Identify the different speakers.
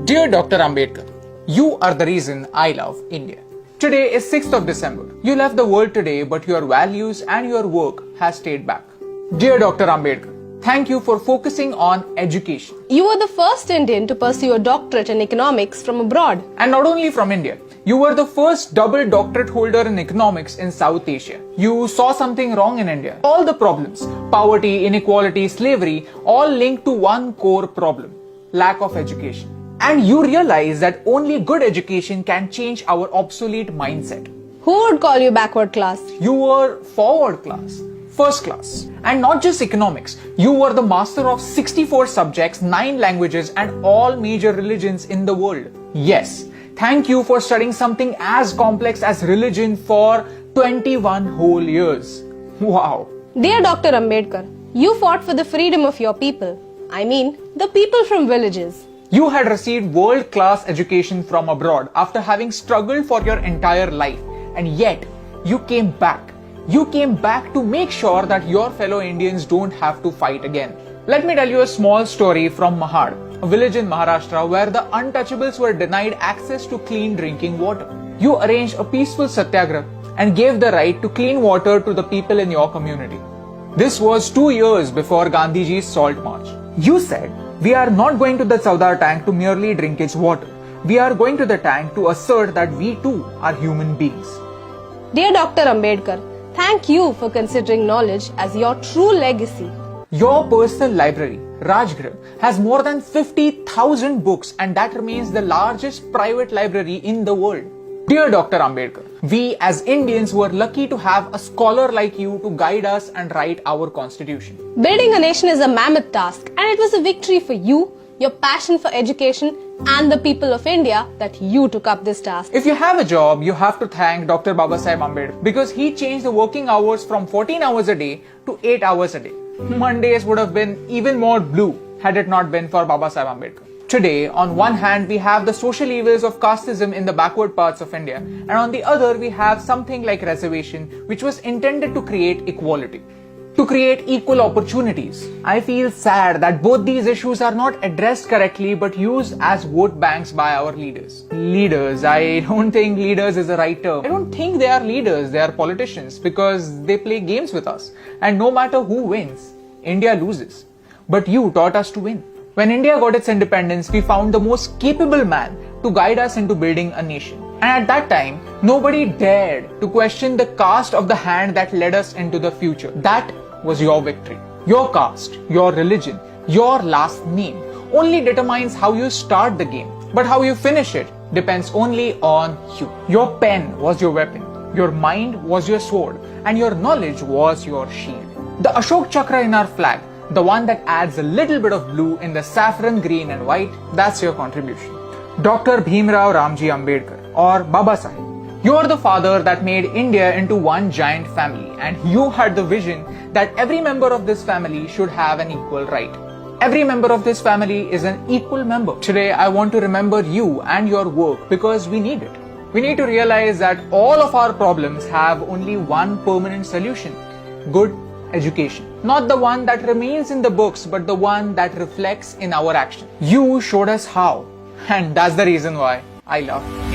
Speaker 1: Dear Dr. Ambedkar, you are the reason I love India. Today is 6th of December. You left the world today, but your values and your work has stayed back. Dear Dr. Ambedkar, thank you for focusing on education.
Speaker 2: You were the first Indian to pursue a doctorate in economics from abroad.
Speaker 1: And not only from India, you were the first double doctorate holder in economics in South Asia. You saw something wrong in India. All the problems, poverty, inequality, slavery, all linked to one core problem, lack of education. And you realize that only good education can change our obsolete mindset.
Speaker 2: Who would call you backward class?
Speaker 1: You were forward class, first class. And not just economics, you were the master of 64 subjects, 9 languages and all major religions in the world. Yes, thank you for studying something as complex as religion for 21 whole years. Wow.
Speaker 2: Dear Dr. Ambedkar, you fought for the freedom of your people. I mean, the people from villages.
Speaker 1: You had received world-class education from abroad after having struggled for your entire life, and yet you came back. You came back to make sure that your fellow Indians don't have to fight again. Let me tell you a small story from Mahad, a village in Maharashtra where the untouchables were denied access to clean drinking water. You arranged a peaceful satyagraha and gave the right to clean water to the people in your community. This was 2 years before Gandhiji's Salt March. You said, "We are not going to the Saudar tank to merely drink its water. We are going to the tank to assert that we too are human beings."
Speaker 2: Dear Dr. Ambedkar, thank you for considering knowledge as your true legacy.
Speaker 1: Your personal library, Rajgriha, has more than 50,000 books and that remains the largest private library in the world. Dear Dr. Ambedkar, we as Indians were lucky to have a scholar like you to guide us and write our constitution.
Speaker 2: Building a nation is a mammoth task, and it was a victory for you, your passion for education, and the people of India that you took up this task.
Speaker 1: If you have a job, you have to thank Dr. Babasaheb Ambedkar because he changed the working hours from 14 hours a day to 8 hours a day. Mondays would have been even more blue had it not been for Babasaheb Ambedkar. Today, on one hand, we have the social evils of casteism in the backward parts of India, and on the other, we have something like reservation, which was intended to create equality, to create equal opportunities. I feel sad that both these issues are not addressed correctly but used as vote banks by our leaders. Leaders, I don't think leaders is the right term. I don't think they are leaders, they are politicians because they play games with us. And no matter who wins, India loses. But you taught us to win. When India got its independence, we found the most capable man to guide us into building a nation. And at that time, nobody dared to question the caste of the hand that led us into the future. That was your victory. Your caste, your religion, your last name only determines how you start the game. But how you finish it depends only on you. Your pen was your weapon, your mind was your sword, and your knowledge was your shield. The Ashok Chakra in our flag, the one that adds a little bit of blue in the saffron, green and white, that's your contribution. Dr. Bhimrao Ramji Ambedkar or Baba Sahib, you're the father that made India into one giant family and you had the vision that every member of this family should have an equal right. Every member of this family is an equal member. Today I want to remember you and your work because we need it. We need to realize that all of our problems have only one permanent solution: good education. Not the one that remains in the books, but the one that reflects in our action. You showed us how, and that's the reason why I love you.